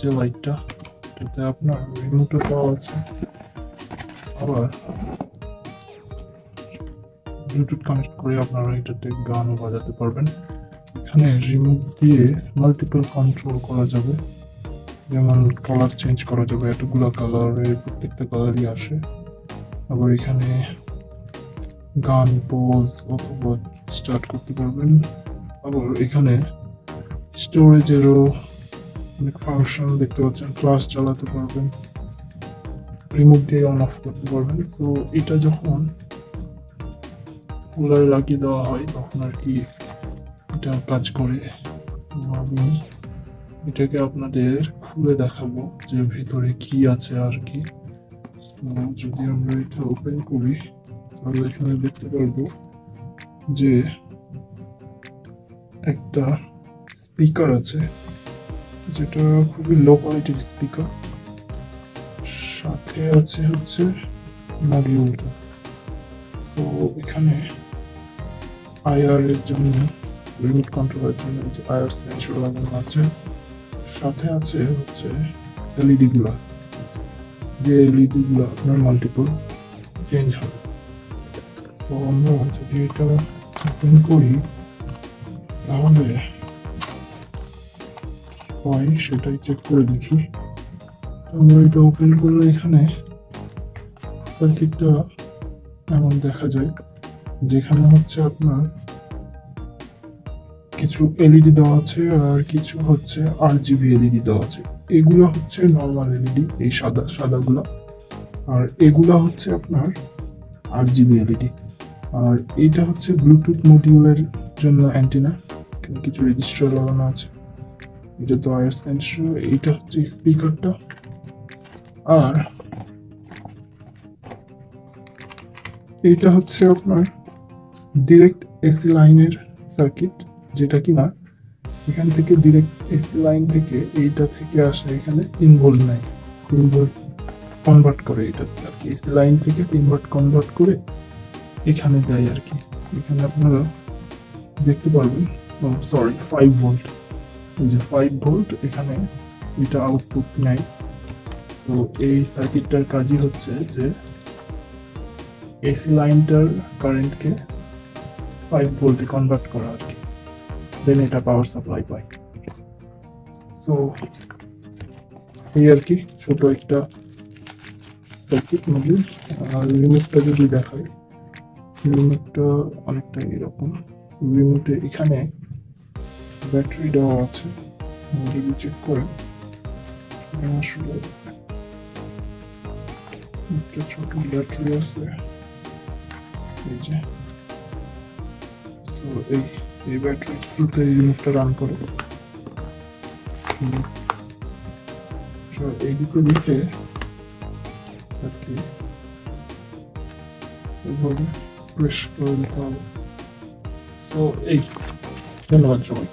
যে লাইটটা, এটাতে আপনার রিমোটও পাওয়া আছে, আবার ব্লুটুথ কানেক্ট করে আপনারা এটাতে গানও বাজাতে পারবেন। এখানে রিমোট দিয়ে মাল্টিপল কন্ট্রোল করা যাবে, যেমন কালার চেঞ্জ করা যাবে, এতগুলো কালারের প্রত্যেকটা কালারই আসে। আবার এখানে গান পজ অথবা স্টার্ট করতে পারবেন। আবার এখানে স্টোরেজেরও অনেক ফাংশন দেখতে পাচ্ছেন, ফ্ল্যাশ চালাতে পারবেন, রিমোট দিয়ে অন অফ করতে পারবেন। তো এটা যখন কুলারে লাগিয়ে দেওয়া হয় তখন আর কি এটা কাজ করে। আমি এটাকে আপনাদের খুলে দেখাবো যে ভিতরে কি আছে আর কি। যদি আমরা এটা ওপেন করি তাহলে এখানে দেখতে পারবো যে একটা স্পিকার আছে, যেটা খুবই লো কোয়ালিটির স্পিকার। সাথে আছে হচ্ছে মডিউলটা। তো এখানে আইআর এর জন্য, রিমোট কন্ট্রোলের জন্য যে আইআর সেন্সর লাগানো আছে। সাথে আছে হচ্ছে এলইডি গুলা, যে এলইডি গুলা আপনার মাল্টিপল চেঞ্জ হবে। তো আমরা যদি এটা ওপেন করি তাহলে হয় সেটাই চেক করে দেখি। আমরা এটা ওপেন করলে এখানে সার্কিটটা এমন দেখা যায়, যেখানে হচ্ছে আপনার কিছু এলইডি দেওয়া আছে আর কিছু হচ্ছে আরজিবি এলইডি দেওয়া আছে। এগুলো হচ্ছে নর্মাল এলইডি, এই সাদা সাদাগুলো, আর এগুলা হচ্ছে আপনার আরজিবি এলইডি। আর এইটা হচ্ছে ব্লুটুথ মডিউলের জন্য অ্যান্টেনা, কিছু রেজিস্টার লাগানো আছে। এটা তো আইআর সেন্সর, এইটা হচ্ছে স্পিকারটা। আর এইটা হচ্ছে আপনার ডিরেক্ট এসি লাইনের সার্কিট, যেটা কিনা এখান থেকে ডিরেক্ট এসি লাইন থেকে এইটা থেকে আসে, এখানে 3 ভোল্ট নাই, 3 ভোল্ট কনভার্ট করে এটা আর কি, এসি লাইন থেকে 3 ভোল্ট কনভার্ট করে এখানে দেয় আর কি। এখানে আপনারা দেখতে পারবেন, সরি 5 ভোল্ট, এই যে 5 ভোল্ট এখানে এটা আউটপুট নেয়। তো এই সার্কিটটার কাজই হচ্ছে যে এসি লাইনটার কারেন্টকে 5 ভোল্টে কনভার্ট করা আর কি, দেন এটা পাওয়ার সাপ্লাই পায়। সো এই আর কি ছোট একটা সার্কিট মডিউল। আর রিমোটটা যদি দেখায়, রিমোটটা অনেকটা এরকম। রিমোটে এখানে ব্যাটারি দেওয়া আছে, যদি চেক করেন আসলে একটা ছোট ব্যাটারি আছে, এই যে। তো এই ব্যাটারি থ্রুতে এই রিমোটটা রান করে। এইদিকে লিখে আর কি এভাবে প্রেস করে দিতে হবে। তো এই, ধন্যবাদ সবাই।